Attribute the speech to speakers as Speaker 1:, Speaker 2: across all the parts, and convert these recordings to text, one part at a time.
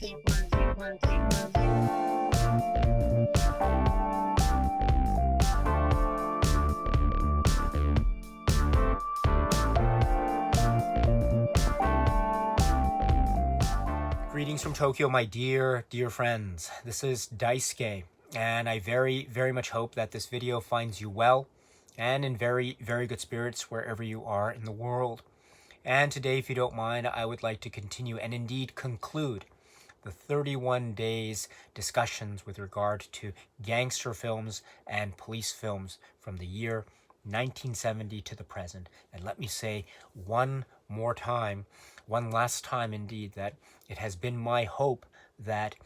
Speaker 1: Greetings from Tokyo, my dear friends. This is Daisuke, and I very much hope that this video finds you well and in very good spirits wherever you are in the world. And today, if you don't mind, I would like to continue and indeed conclude the 31 days discussions with regard to gangster films and police films from the year 1970 to the present. And let me say one last time indeed, that it has been my hope that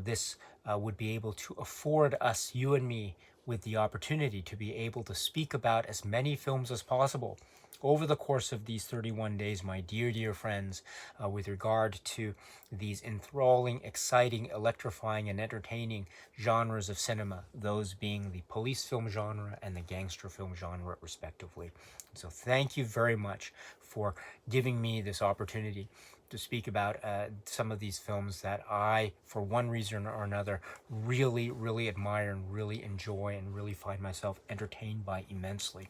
Speaker 1: this would be able to afford us, you and me, with the opportunity to be able to speak about as many films as possible over the course of these 31 days, my dear friends, with regard to these enthralling, exciting, electrifying, and entertaining genres of cinema, those being the police film genre and the gangster film genre, respectively. So thank you very much for giving me this opportunity to speak about some of these films that I, for one reason or another, really admire and really enjoy and really find myself entertained by immensely.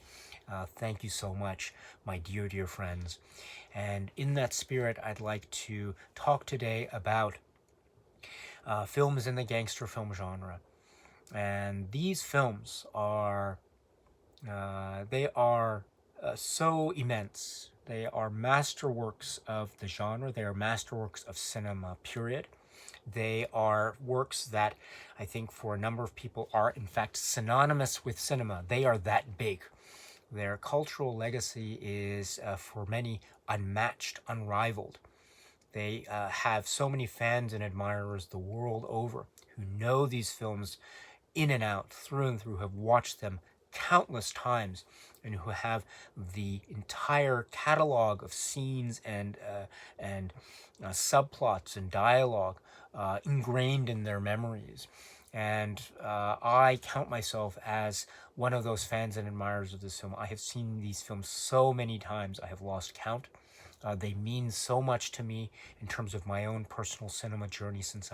Speaker 1: Thank you so much, my dear friends. And in that spirit, I'd like to talk today about films in the gangster film genre. And these films are, so immense. They are masterworks of the genre. They are masterworks of cinema, period. They are works that I think for a number of people are in fact synonymous with cinema. They are that big. Their cultural legacy is, for many, unmatched, unrivaled. They have so many fans and admirers the world over who know these films in and out, through and through, have watched them countless times, and who have the entire catalog of scenes and subplots and dialogue ingrained in their memories. And I count myself as one of those fans and admirers of this film. I have seen these films so many times, I have lost count. They mean so much to me in terms of my own personal cinema journey since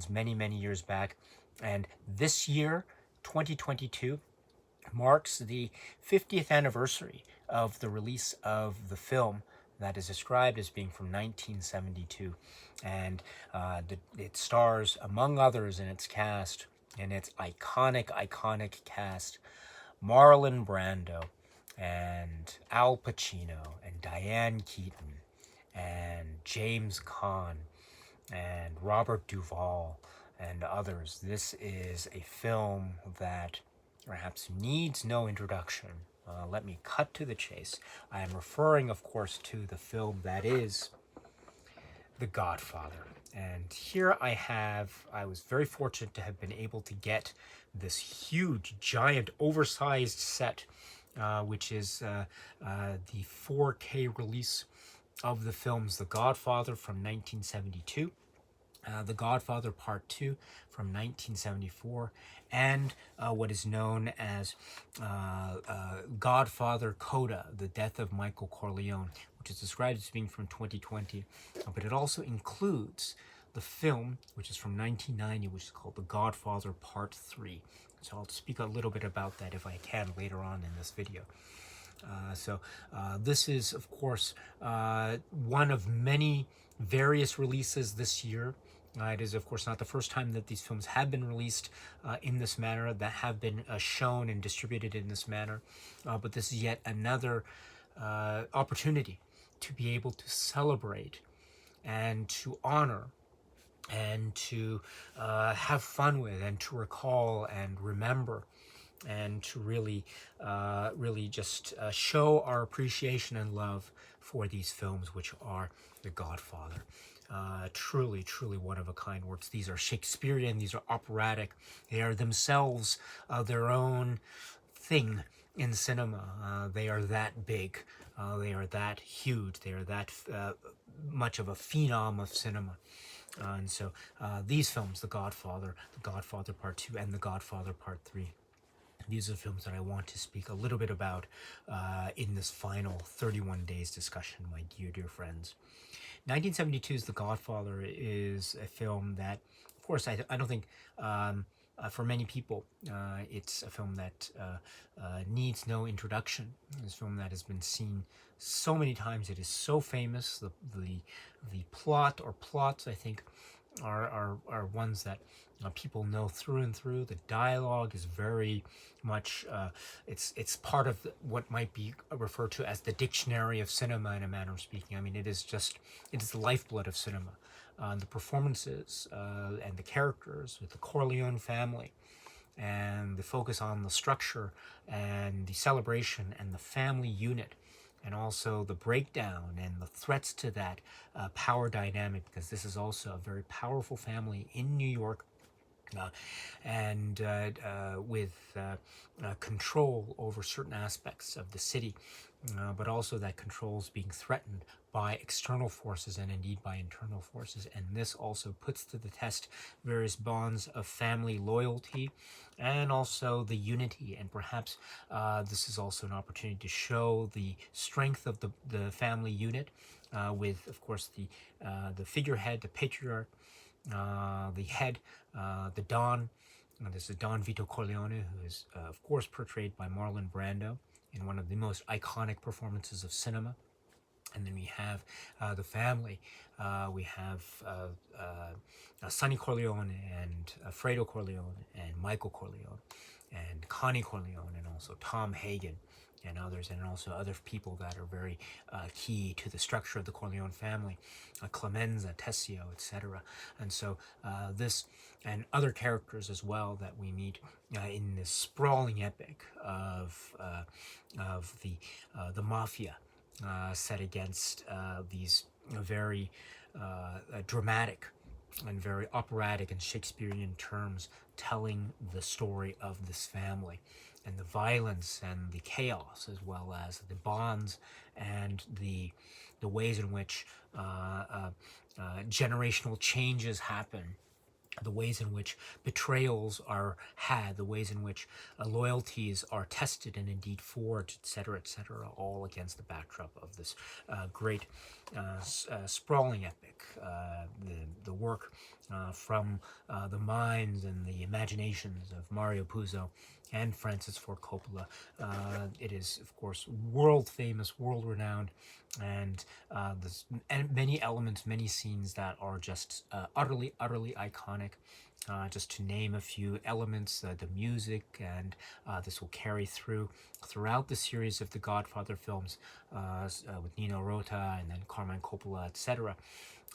Speaker 1: many years back. And this year, 2022, marks the 50th anniversary of the release of the film that is described as being from 1972. And it stars, among others in its cast, in its iconic cast, Marlon Brando and Al Pacino and Diane Keaton and James Caan and Robert Duvall and others. This is a film that perhaps needs no introduction. Let me cut to the chase. I am referring, of course, to the film that is The Godfather. And here I was very fortunate to have been able to get this huge, giant, oversized set, which is the 4K release of the films The Godfather from 1972, The Godfather Part II from 1974, and what is known as Godfather Coda, The Death of Michael Corleone, which is described as being from 2020, but it also includes the film, which is from 1990, which is called The Godfather Part III. So I'll speak a little bit about that if I can later on in this video. This is, of course, one of many various releases this year. It is, of course, not the first time that these films have been released in this manner, that have been shown and distributed in this manner. But this is yet another opportunity to be able to celebrate and to honor and to have fun with and to recall and remember and to really just show our appreciation and love for these films, which are The Godfather. Truly one-of-a-kind works. These are Shakespearean, these are operatic. They are themselves their own thing in cinema. They are that big. They are that huge. They are that much of a phenom of cinema. And so these films, The Godfather Part II, and The Godfather Part III, these are films that I want to speak a little bit about in this final 31 days discussion, my dear friends. 1972's The Godfather is a film that, of course, I don't think for many people it's a film that needs no introduction. It's a film that has been seen so many times. It is so famous. The plot or plots, I think, are ones that people know through and through. The dialogue is very much it's part of what might be referred to as the dictionary of cinema, in a manner of speaking. I mean, it is the lifeblood of cinema. The performances and the characters with the Corleone family, and the focus on the structure and the celebration and the family unit, and also the breakdown and the threats to that power dynamic, because this is also a very powerful family in New York, and with control over certain aspects of the city, but also that control is being threatened by external forces and indeed by internal forces. And this also puts to the test various bonds of family loyalty and also the unity. And perhaps this is also an opportunity to show the strength of the family unit, with, of course, the figurehead, the patriarch, the head, the Don. This is Don Vito Corleone, who is, of course, portrayed by Marlon Brando in one of the most iconic performances of cinema. And then we have the family. We have Sonny Corleone and Fredo Corleone and Michael Corleone and Connie Corleone and also Tom Hagen and others, and also other people that are very key to the structure of the Corleone family, Clemenza, Tessio, etc. And so this and other characters as well that we meet in this sprawling epic of the mafia, set against these very dramatic and very operatic and Shakespearean terms, telling the story of this family and the violence and the chaos, as well as the bonds and the ways in which generational changes happen, the ways in which betrayals are had, the ways in which loyalties are tested and indeed forged, etc., all against the backdrop of this great sprawling epic. The work from the minds and the imaginations of Mario Puzo and Francis Ford Coppola. It is, of course, world famous, world renowned, and many elements, many scenes that are just utterly iconic. Just to name a few elements, the music, and this will carry throughout the series of the Godfather films, with Nino Rota and then Carmine Coppola, etc.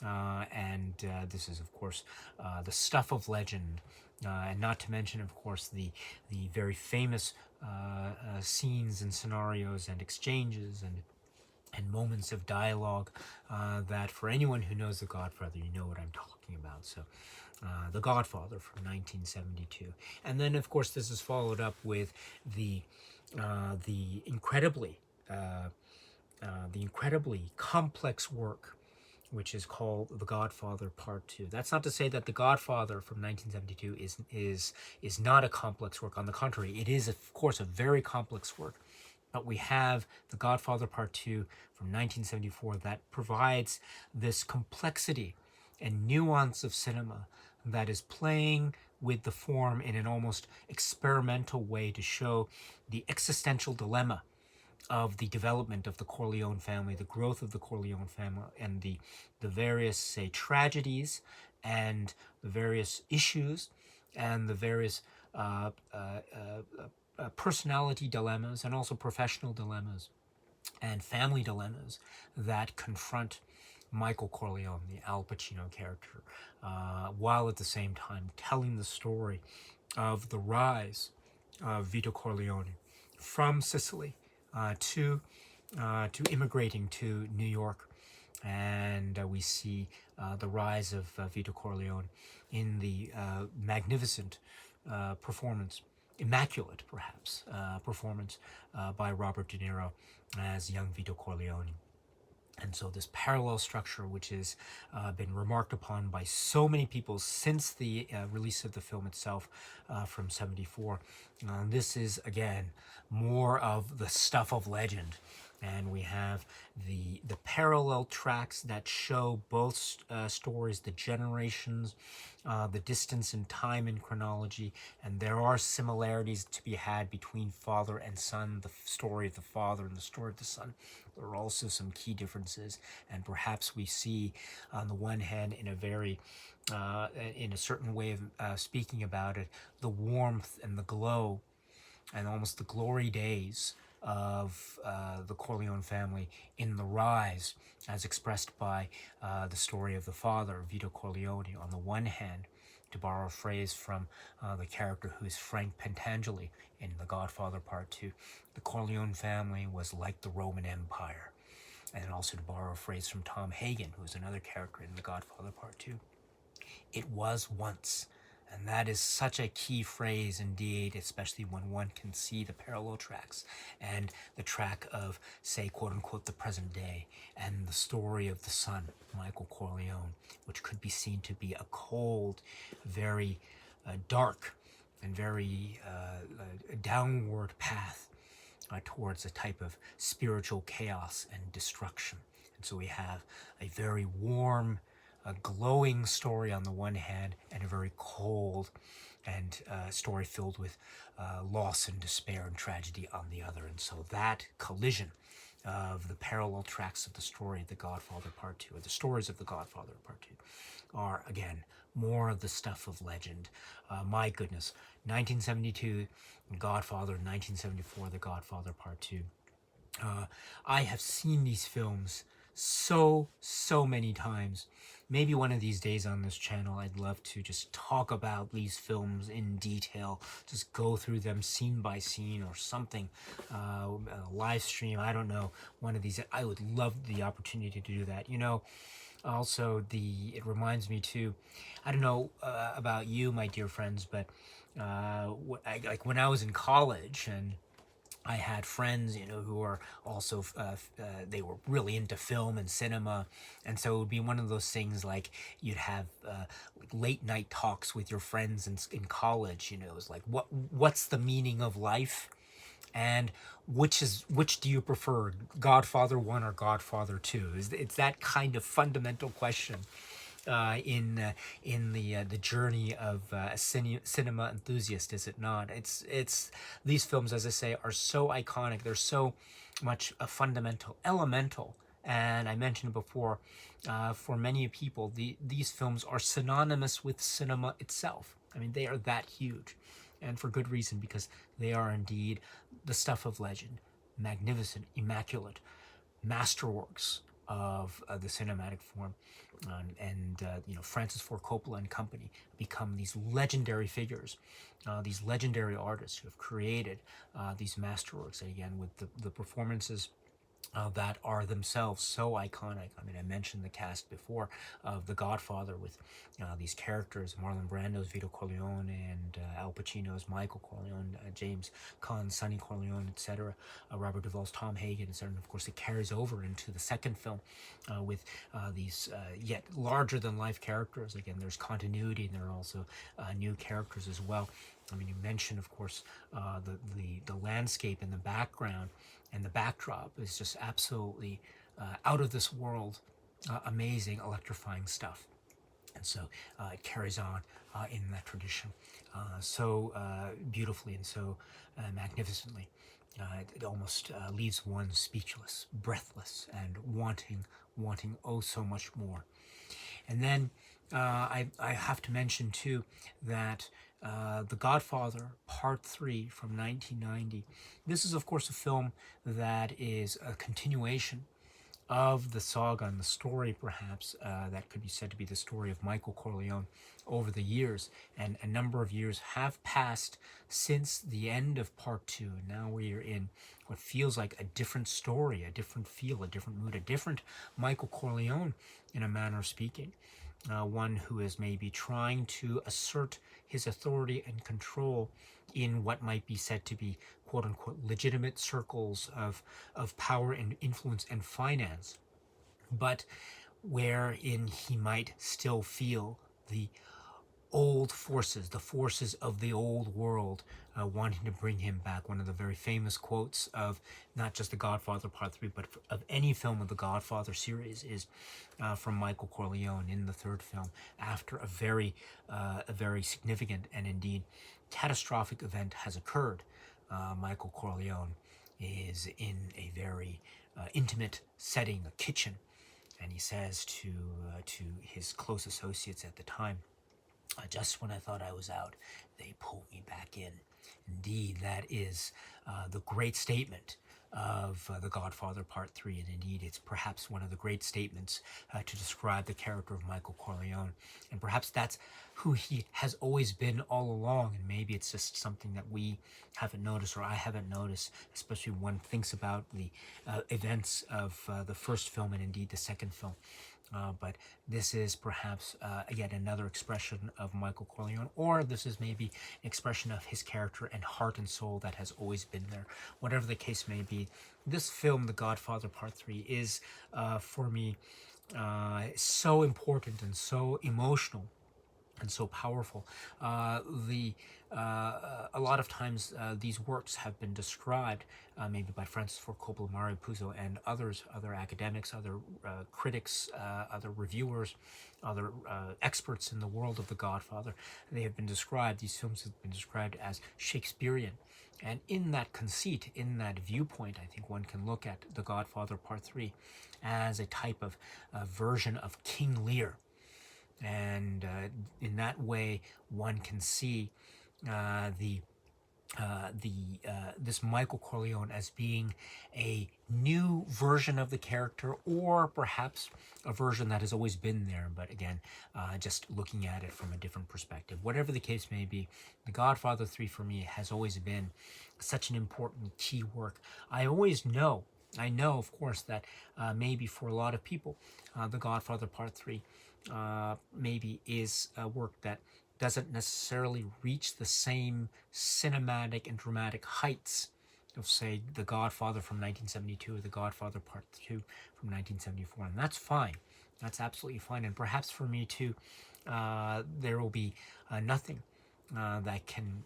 Speaker 1: And this is, of course, the stuff of legend, and not to mention, of course, the very famous scenes and scenarios and exchanges and moments of dialogue that, for anyone who knows The Godfather, you know what I'm talking about. So The Godfather from 1972. And then, of course, this is followed up with the incredibly complex work which is called The Godfather Part II. That's not to say that The Godfather from 1972 is not a complex work. On the contrary, it is, of course, a very complex work. But we have The Godfather Part II from 1974 that provides this complexity and nuance of cinema that is playing with the form in an almost experimental way to show the existential dilemma of the development of the Corleone family, the growth of the Corleone family, and the various, say, tragedies and the various issues and the various personality dilemmas and also professional dilemmas and family dilemmas that confront Michael Corleone, the Al Pacino character, while at the same time telling the story of the rise of Vito Corleone from Sicily to immigrating to New York. And we see the rise of Vito Corleone in the magnificent performance, immaculate perhaps, performance by Robert De Niro as young Vito Corleone. And so this parallel structure, which has been remarked upon by so many people since the release of the film itself from '74, this is, again, more of the stuff of legend. And we have the parallel tracks that show both stories, the generations, the distance in time and chronology, and there are similarities to be had between father and son, the story of the father and the story of the son. There are also some key differences, and perhaps we see, on the one hand, in a very in a certain way of speaking about it, the warmth and the glow and almost the glory days of the Corleone family in the rise, as expressed by the story of the father, Vito Corleone, on the one hand, to borrow a phrase from the character who is Frank Pentangeli in The Godfather Part II. The Corleone family was like the Roman Empire. And also to borrow a phrase from Tom Hagen, who is another character in The Godfather Part II. It was once. And that is such a key phrase indeed, especially when one can see the parallel tracks and the track of, say, quote unquote, the present day, and the story of the son, Michael Corleone, which could be seen to be a cold, very dark, and very downward path towards a type of spiritual chaos and destruction. And so we have a very warm, a glowing story on the one hand, and a very cold and story filled with loss and despair and tragedy on the other. And so that collision of the parallel tracks of the story of The Godfather Part II, or the stories of The Godfather Part II, are, again, more of the stuff of legend. My goodness, 1972, Godfather, 1974, The Godfather Part II. I have seen these films so many times. Maybe one of these days on this channel, I'd love to just talk about these films in detail, just go through them scene by scene or something, a live stream, I don't know, one of these. I would love the opportunity to do that. You know, also it reminds me too, I don't know about you, my dear friends, but like when I was in college, and I had friends, you know, who are also, they were really into film and cinema. And so it would be one of those things like you'd have like late night talks with your friends in college, you know, it was like, what's the meaning of life? And which do you prefer, Godfather 1 or Godfather 2? It's that kind of fundamental question in the journey of a cinema enthusiast, is it not? It's these films, as I say, are so iconic. They're so much a fundamental, elemental, and I mentioned before, for many people, these films are synonymous with cinema itself. I mean, they are that huge, and for good reason, because they are indeed the stuff of legend, magnificent, immaculate masterworks of the cinematic form. You know, Francis Ford Coppola and company become these legendary figures, these legendary artists who have created these masterworks. And again, with the performances that are themselves so iconic. I mean, I mentioned the cast before of The Godfather with these characters, Marlon Brando's Vito Corleone and Al Pacino's Michael Corleone, James Caan's Sonny Corleone, etc., Robert Duvall's Tom Hagen, etc. And of course, it carries over into the second film with these yet larger-than-life characters. Again, there's continuity, and there are also new characters as well. I mean, you mentioned, of course, the landscape and the background and the backdrop is just absolutely out of this world, amazing, electrifying stuff. And so it carries on in that tradition so beautifully and so magnificently. It almost leaves one speechless, breathless, and wanting oh so much more. And then I have to mention too that The Godfather Part III from 1990. This is, of course, a film that is a continuation of the saga and the story, perhaps, that could be said to be the story of Michael Corleone over the years. And a number of years have passed since the end of Part 2. And now we are in what feels like a different story, a different feel, a different mood, a different Michael Corleone, in a manner of speaking. One who is maybe trying to assert his authority and control in what might be said to be quote-unquote legitimate circles of power and influence and finance, but wherein he might still feel the old forces, the forces of the old world, wanting to bring him back. One of the very famous quotes of not just The Godfather Part 3, but of any film of the Godfather series is from Michael Corleone in the third film, after a very significant and indeed catastrophic event has occurred. Michael Corleone is in a very intimate setting, a kitchen, and he says to his close associates at the time, just when I thought I was out, they pulled me back in. Indeed, that is the great statement of The Godfather Part 3, and indeed it's perhaps one of the great statements to describe the character of Michael Corleone. And perhaps that's who he has always been all along, and maybe it's just something that we haven't noticed, or I haven't noticed, especially when one thinks about the events of the first film and indeed the second film. But this is perhaps yet another expression of Michael Corleone, or this is maybe an expression of his character and heart and soul that has always been there. Whatever the case may be, this film, The Godfather Part 3, is for me so important and so emotional and so powerful. A lot of times these works have been described maybe by Francis Ford Coppola, Mario Puzo, and others, other academics, other critics, other reviewers, other experts in the world of The Godfather. They have been described, these films have been described as Shakespearean. And in that conceit, in that viewpoint, I think one can look at The Godfather Part 3 as a type of version of King Lear. And in that way, one can see this Michael Corleone as being a new version of the character, or perhaps a version that has always been there, but again, just looking at it from a different perspective. Whatever the case may be, The Godfather 3 for me has always been such an important key work. I know, of course, that maybe for a lot of people, The Godfather Part 3 maybe is a work that doesn't necessarily reach the same cinematic and dramatic heights of, say, The Godfather from 1972 or The Godfather Part 2 from 1974. And that's fine. That's absolutely fine. And perhaps for me too, there will be nothing that can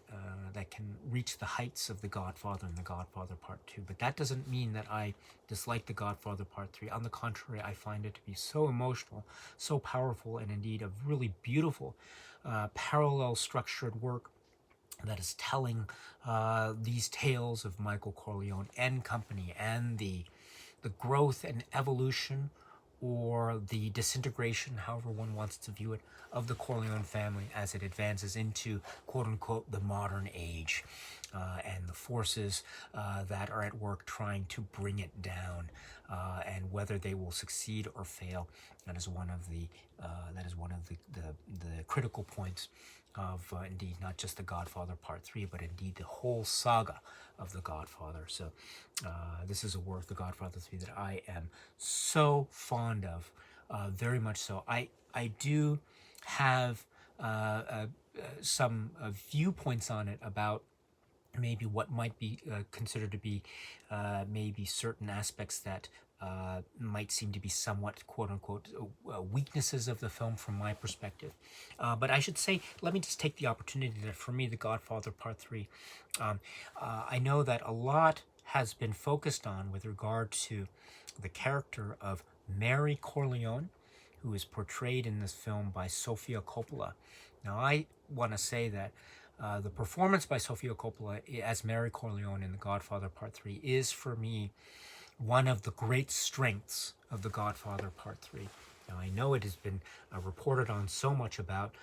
Speaker 1: reach the heights of The Godfather and The Godfather Part 2. But that doesn't mean that I dislike The Godfather Part 3. On the contrary, I find it to be so emotional, so powerful, and indeed a really beautiful parallel structured work that is telling these tales of Michael Corleone and company, and the growth and evolution, or the disintegration, however one wants to view it, of the Corleone family as it advances into, quote-unquote, the modern age, and the forces that are at work trying to bring it down, and whether they will succeed or fail. That is one of the critical points of indeed not just The Godfather Part 3, but indeed the whole saga of The Godfather. So this is a work, The Godfather 3, that I am so fond of, very much so. I do have some viewpoints on it about maybe what might be considered to be maybe certain aspects that might seem to be somewhat, quote-unquote, weaknesses of the film from my perspective. But I should say, let me just take the opportunity that for me, The Godfather Part 3, I know that a lot has been focused on with regard to the character of Mary Corleone, who is portrayed in this film by Sofia Coppola. Now, I want to say that the performance by Sofia Coppola as Mary Corleone in The Godfather Part 3 is, for me, one of the great strengths of The Godfather Part 3. Now, I know it has been reported on so much about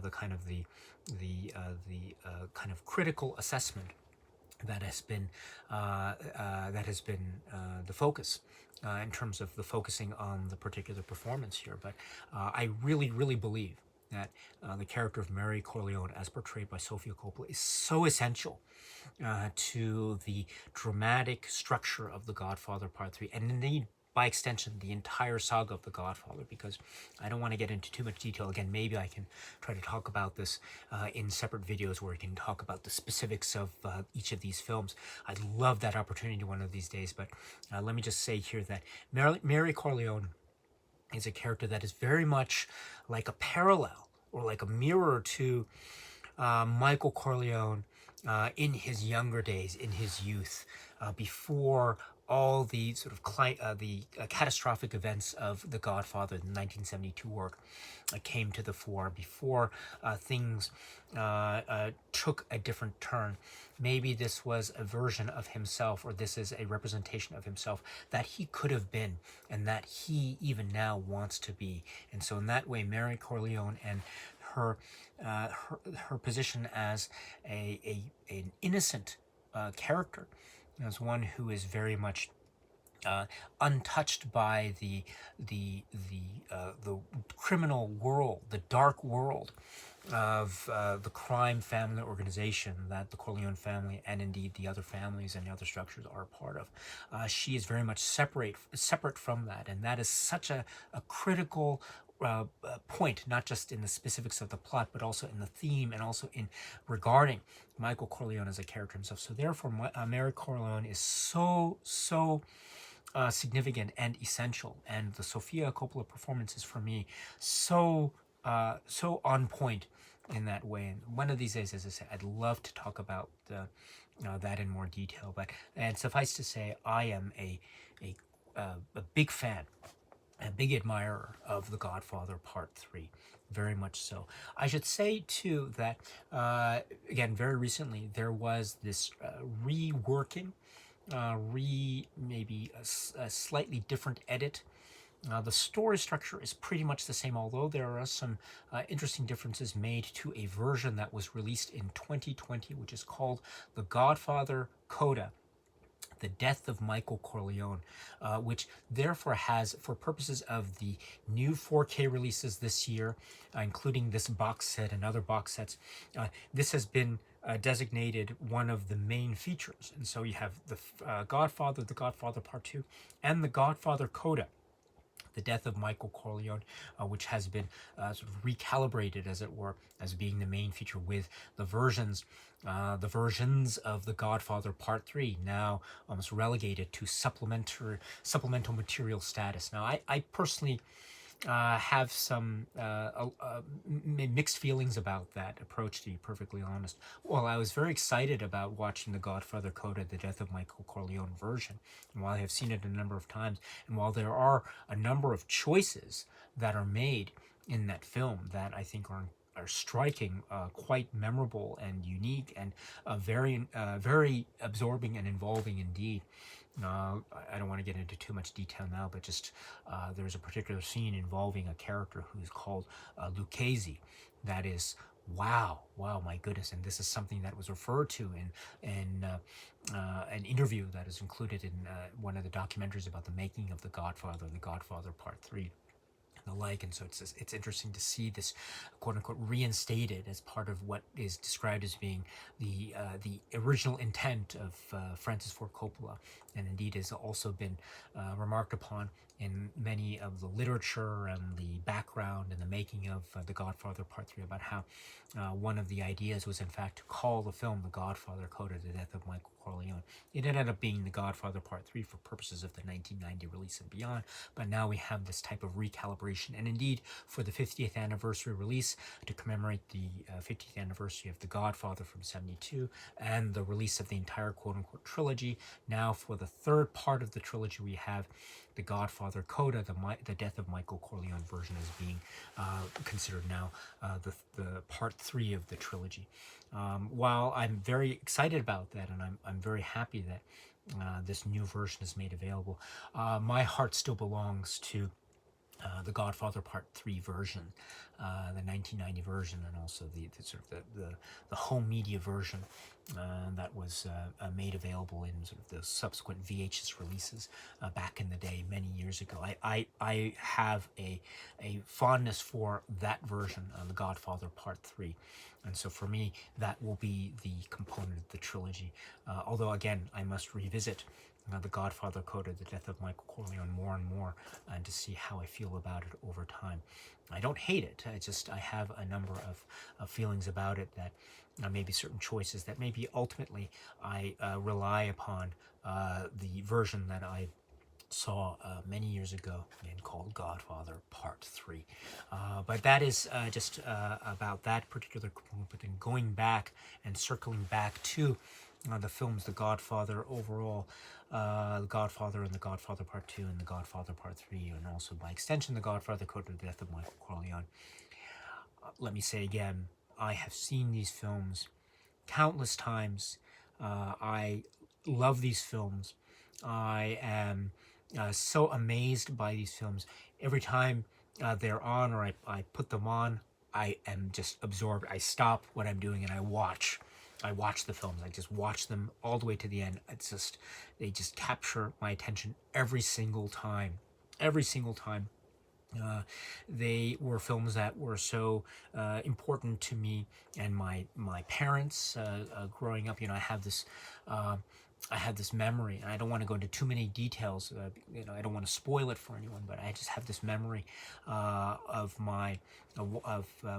Speaker 1: the kind of kind of critical assessment that has been the focus in terms of the focusing on the particular performance here. But I really, really believe that the character of Mary Corleone, as portrayed by Sofia Coppola, is so essential to the dramatic structure of The Godfather Part 3, and indeed, by extension, the entire saga of The Godfather, because I don't want to get into too much detail. Again, maybe I can try to talk about this in separate videos where we can talk about the specifics of each of these films. I'd love that opportunity one of these days, but let me just say here that Mary Corleone is a character that is very much like a parallel or like a mirror to Michael Corleone in his younger days, in his youth, before all the sort of catastrophic events of The Godfather, the 1972 work, came to the fore, before things took a different turn. Maybe this was a version of himself, or this is a representation of himself that he could have been, and that he even now wants to be. And so in that way, Mary Corleone and her her position as an innocent character, as one who is very much untouched by the criminal world, the dark world of the crime family organization that the Corleone family and indeed the other families and the other structures are a part of. She is very much separate from that, and that is such a critical point, not just in the specifics of the plot, but also in the theme and also in regarding Michael Corleone as a character himself. So therefore, Mary Corleone is so significant and essential, and the Sofia Coppola performance is for me so on point in that way. And one of these days, as I said, I'd love to talk about that in more detail. And suffice to say, I am a big fan, a big admirer of The Godfather Part III, very much so. I should say too that again, very recently there was this reworking, maybe a slightly different edit. The story structure is pretty much the same, although there are some interesting differences made to a version that was released in 2020, which is called The Godfather Coda, The Death of Michael Corleone, which therefore has, for purposes of the new 4K releases this year, including this box set and other box sets, this has been designated one of the main features. And so you have the Godfather, The Godfather Part II, and The Godfather Coda, The Death of Michael Corleone, which has been sort of recalibrated, as it were, as being the main feature, with the versions of The Godfather Part III now almost relegated to supplemental material status. Now, I personally have some mixed feelings about that approach, to be perfectly honest. Well, I was very excited about watching The Godfather Coda, The Death of Michael Corleone version, and while I have seen it a number of times, and while there are a number of choices that are made in that film that I think are striking, quite memorable and unique, and very absorbing and involving indeed. I don't want to get into too much detail now, but just there's a particular scene involving a character who's called Lucchese that is, wow, my goodness. And this is something that was referred to in an interview that is included in one of the documentaries about the making of The Godfather Part III. The like, and so it's interesting to see this quote unquote reinstated as part of what is described as being the original intent of Francis Ford Coppola, and indeed has also been remarked upon in many of the literature and the background and the making of The Godfather Part III, about how one of the ideas was in fact to call the film The Godfather Coda, The Death of Michael Corleone. It ended up being The Godfather Part III for purposes of the 1990 release and beyond, but now we have this type of recalibration, and indeed for the 50th anniversary release to commemorate the 50th anniversary of The Godfather from '72 and the release of the entire quote-unquote trilogy. Now for the third part of the trilogy, we have The Godfather Coda, the Death of Michael Corleone version, as being considered now the part 3 of the trilogy. While I'm very excited about that, and I'm very happy that this new version is made available, my heart still belongs to The Godfather Part III version, the 1990 version, and also the sort of the home media version that was made available in sort of the subsequent VHS releases back in the day, many years ago. I have a fondness for that version, The Godfather Part III. And so for me, that will be the component of the trilogy. Although, again, I must revisit The Godfather Coda, The Death of Michael Corleone more and more, and to see how I feel about it over time. I don't hate it. I have a number of feelings about it, that maybe certain choices that maybe ultimately I rely upon the version that I saw many years ago and called Godfather Part III. But that is just about that particular component. But then going back and circling back to the films, The Godfather overall, The Godfather and The Godfather Part II and The Godfather Part III, and also by extension The Godfather, Coda, The Death of Michael Corleone. Let me say again, I have seen these films countless times. I love these films. I am so amazed by these films. Every time they're on or I put them on, I am just absorbed. I stop what I'm doing and I watch. I watch the films. I just watch them all the way to the end. It's just, they just capture my attention every single time. Every single time. They were films that were so important to me and my parents growing up. You know, I have this memory, and I don't want to go into too many details. You know, I don't want to spoil it for anyone, but I just have this memory of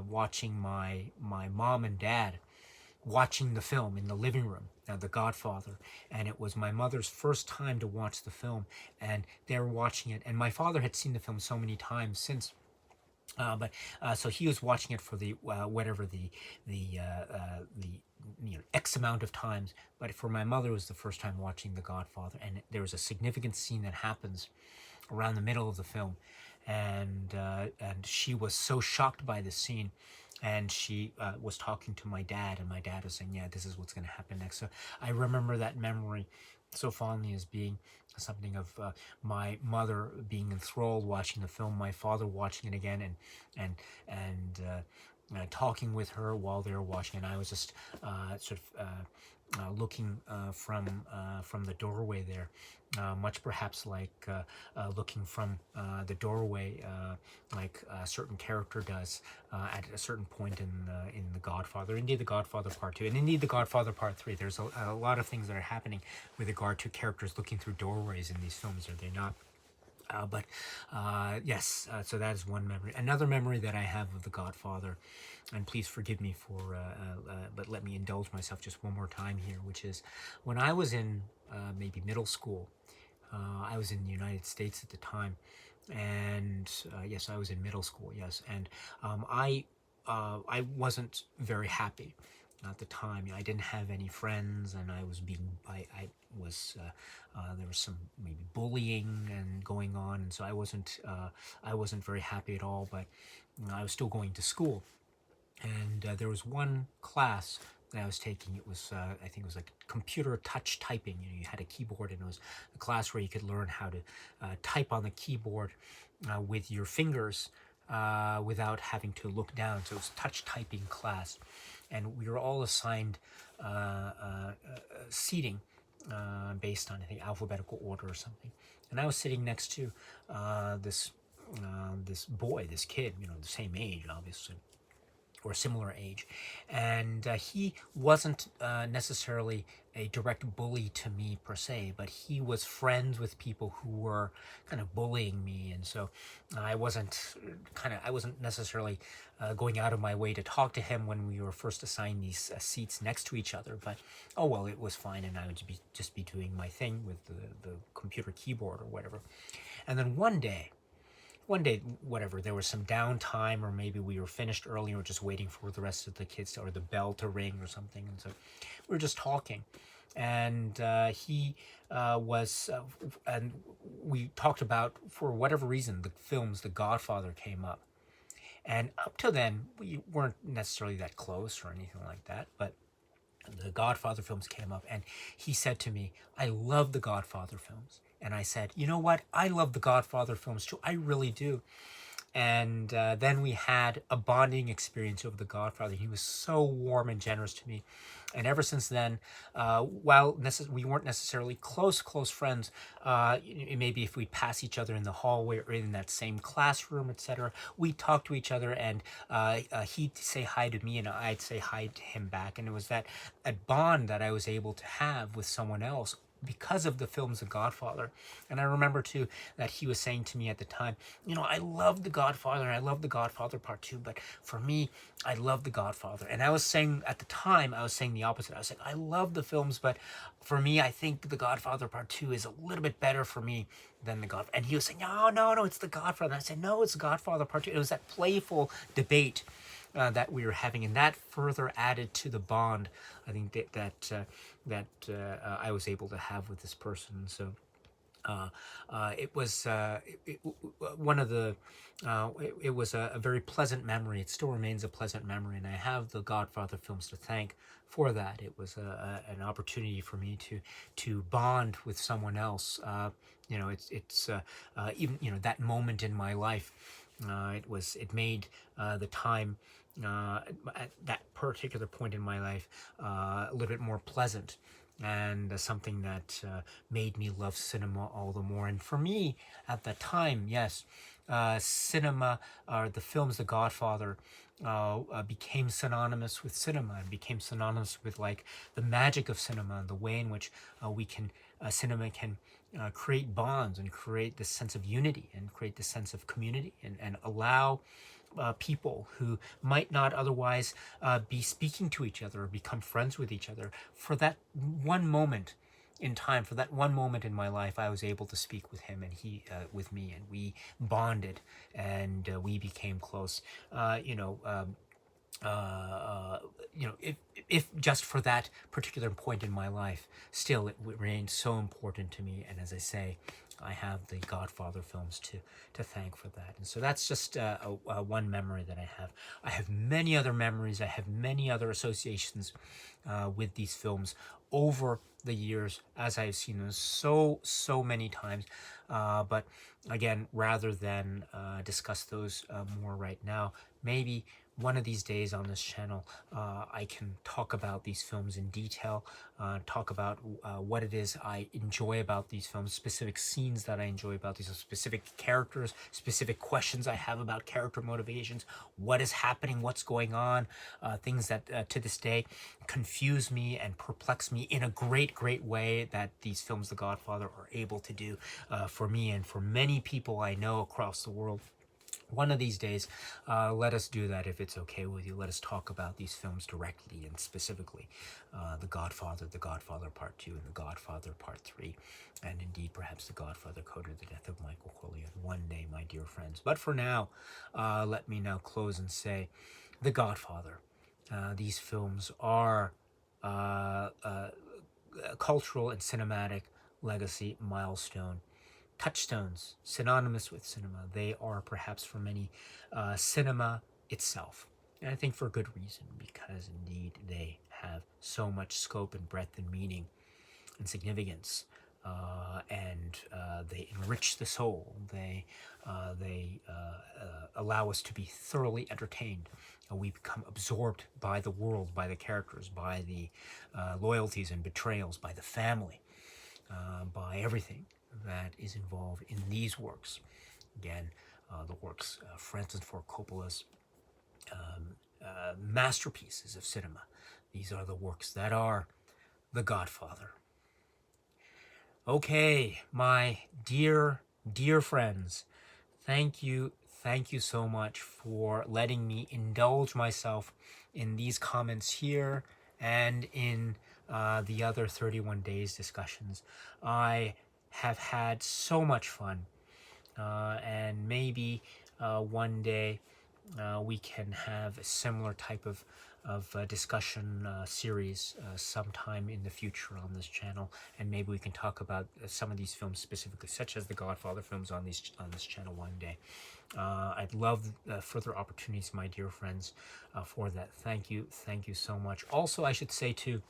Speaker 1: watching my mom and dad watching the film in the living room, The Godfather, and it was my mother's first time to watch the film, and they were watching it, and my father had seen the film so many times since. So he was watching it for the whatever the X amount of times. But for my mother, it was the first time watching The Godfather, and there was a significant scene that happens around the middle of the film, and she was so shocked by this scene. And she was talking to my dad, and my dad was saying, "Yeah, this is what's going to happen next." So I remember that memory so fondly as being something of my mother being enthralled watching the film, my father watching it again, and talking with her while they were watching. And I was just sort of looking from the doorway there, much perhaps like looking from the doorway, like a certain character does at a certain point in The Godfather. Indeed, The Godfather Part II, and indeed The Godfather Part III. There's a lot of things that are happening with regard to characters looking through doorways in these films, are they not? Yes, so that is one memory. Another memory that I have of The Godfather, and please forgive me for, but let me indulge myself just one more time here, which is when I was in maybe middle school. I was in the United States at the time, and yes, I was in middle school, yes, and I wasn't very happy at the time. I didn't have any friends, and I was there was some maybe bullying and going on, and so I wasn't very happy at all. But I was still going to school, and there was one class that I was taking. It was I think it was like computer touch typing. You know, you had a keyboard, and it was a class where you could learn how to type on the keyboard with your fingers without having to look down. So it was touch typing class, and we were all assigned seating based on, I think, alphabetical order or something. And I was sitting next to this boy, this kid, you know, the same age, obviously, or similar age, and he wasn't necessarily a direct bully to me per se, but he was friends with people who were kind of bullying me, and so I wasn't necessarily going out of my way to talk to him when we were first assigned these seats next to each other. But oh well, it was fine, and I would just be doing my thing with the computer keyboard or whatever. And then one day, whatever, there was some downtime, or maybe we were finished early or just waiting for the rest of the kids or the bell to ring or something. And so we were just talking, and he was, and we talked about, for whatever reason, the films The Godfather came up. And up till then, we weren't necessarily that close or anything like that, but the Godfather films came up, and he said to me, "I love the Godfather films." And I said, "You know what? I love the Godfather films too. I really do." And then we had a bonding experience over The Godfather. He was so warm and generous to me. And ever since then, while we weren't necessarily close friends, maybe if we pass each other in the hallway or in that same classroom, etc., we talk to each other, and he'd say hi to me, and I'd say hi to him back. And it was that bond that I was able to have with someone else because of the films The Godfather. And I remember too that he was saying to me at the time, you know, I love The Godfather and I love The Godfather Part 2, but for me, I love The Godfather. And I was saying at the time, I was saying the opposite. I was saying, I love the films, but for me, I think The Godfather Part 2 is a little bit better for me than The Godfather. And he was saying, no, it's The Godfather. And I said, no, it's The Godfather Part 2. It was that playful debate that we were having, and that further added to the bond I think that I was able to have with this person. So it was one of the it was a very pleasant memory. It still remains a pleasant memory, and I have the Godfather films to thank for that. It was an opportunity for me to bond with someone else. You know, it's even, you know, that moment in my life. It made the time at that particular point in my life a little bit more pleasant, and something that made me love cinema all the more. And for me at that time, yes, cinema, or the films The Godfather, became synonymous with cinema, and became synonymous with like the magic of cinema, and the way in which cinema can create bonds and create this sense of unity and create this sense of community, and allow people who might not otherwise be speaking to each other or become friends with each other. For that one moment in time, for that one moment in my life, I was able to speak with him, and he with me, and we bonded, and we became close. If just for that particular point in my life, still it remained so important to me. And as I say, I have the Godfather films to thank for that. And so that's just one memory that I have. I have many other memories. I have many other associations with these films over the years, as I've seen them so many times. But again, rather than discuss those more right now, maybe one of these days on this channel, I can talk about these films in detail, talk about what it is I enjoy about these films, specific scenes that I enjoy about these, specific characters, specific questions I have about character motivations, what is happening, what's going on, things that to this day confuse me and perplex me in a great way that these films, The Godfather, are able to do for me and for many people I know across the world. One of these days, let us do that if it's okay with you. Let us talk about these films directly and specifically. The Godfather Part II, and The Godfather Part III, and indeed perhaps The Godfather Coda, The Death of Michael Coyle, one day, my dear friends. But for now, let me now close and say, The Godfather. These films are a cultural and cinematic legacy milestone. Touchstones, synonymous with cinema. They are perhaps for many cinema itself. And I think for good reason, because indeed they have so much scope and breadth and meaning and significance. And they enrich the soul. They allow us to be thoroughly entertained. We become absorbed by the world, by the characters, by the loyalties and betrayals, by the family, by everything that is involved in these works. Again, the works Francis Ford Coppola's masterpieces of cinema. These are the works that are The Godfather. Okay, my dear friends, thank you so much for letting me indulge myself in these comments here and in the other 31 days discussions. I have had so much fun, and maybe one day we can have a similar type of discussion series sometime in the future on this channel, and maybe we can talk about some of these films specifically, such as the Godfather films on this channel one day. I'd love further opportunities, my dear friends, for that. Thank you so much. Also, I should say too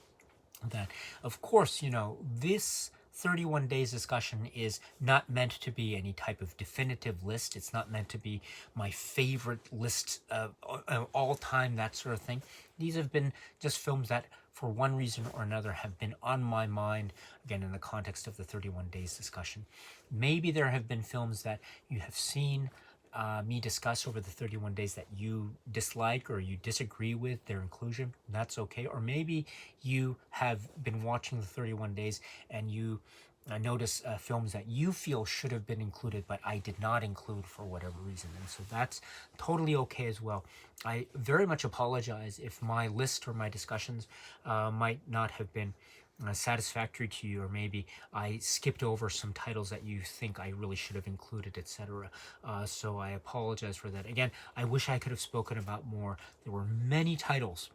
Speaker 1: that, of course, you know, this 31 days discussion is not meant to be any type of definitive list. It's not meant to be my favorite list of all time, that sort of thing. These have been just films that, for one reason or another, have been on my mind, again, in the context of the 31 days discussion. Maybe there have been films that you have seen me discuss over the 31 days that you dislike or you disagree with their inclusion, that's okay. Or maybe you have been watching the 31 days and you notice films that you feel should have been included, but I did not include for whatever reason. And so that's totally okay as well. I very much apologize if my list or my discussions might not have been satisfactory to you, or maybe I skipped over some titles that you think I really should have included, etc. So I apologize for that. Again, I wish I could have spoken about more. There were many titles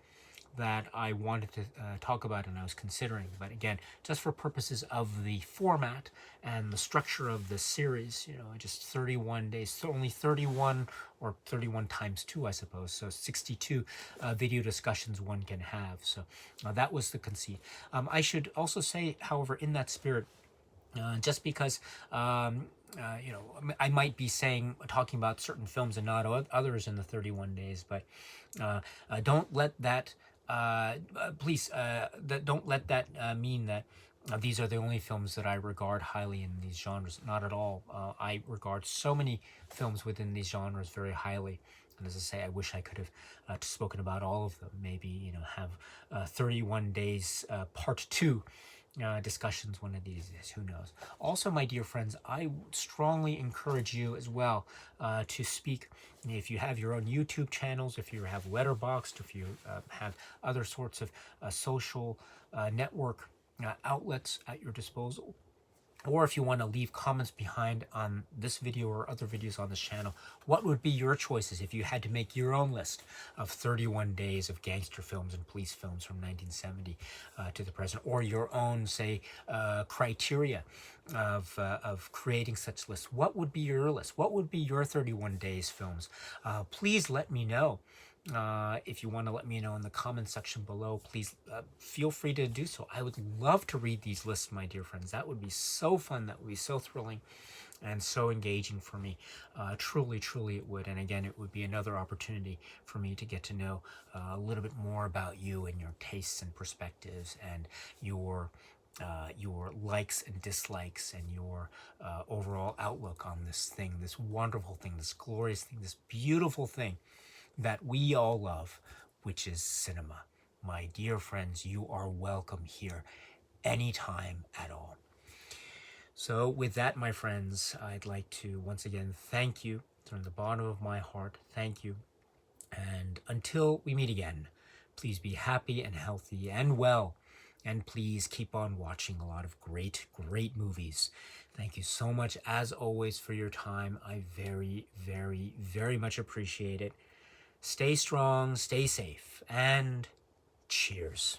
Speaker 1: that I wanted to talk about and I was considering, but again, just for purposes of the format and the structure of the series, you know, just 31 days, so only 31 or 31 times 2, I suppose, so 62 video discussions one can have. So that was the conceit. I should also say, however, in that spirit, just because you know, I might be talking about certain films and not others in the 31 days, but don't let that please don't let that mean that these are the only films that I regard highly in these genres. Not at all. I regard so many films within these genres very highly. And as I say, I wish I could have spoken about all of them. Maybe, you know, have 31 Days Part 2 discussions one of these days. Who knows? Also, my dear friends, I strongly encourage you as well to speak. If you have your own YouTube channels, if you have Letterboxd, if you have other sorts of social network outlets at your disposal, or if you want to leave comments behind on this video or other videos on this channel, what would be your choices if you had to make your own list of 31 days of gangster films and police films from 1970 to the present, or your own, say, criteria of creating such lists? What would be your list? What would be your 31 days films? Please let me know. If you want to let me know in the comment section below, please feel free to do so. I would love to read these lists, my dear friends. That would be so fun. That would be so thrilling and so engaging for me. Truly, truly it would. And again, it would be another opportunity for me to get to know a little bit more about you and your tastes and perspectives and your likes and dislikes and your overall outlook on this thing, this wonderful thing, this glorious thing, this beautiful thing that we all love, which is cinema. My dear friends, you are welcome here anytime at all. So with that, my friends, I'd like to once again thank you from the bottom of my heart. Thank you. And until we meet again, please be happy and healthy and well. And please keep on watching a lot of great, great movies. Thank you so much, as always, for your time. I very, very, very much appreciate it. Stay strong, stay safe, and cheers.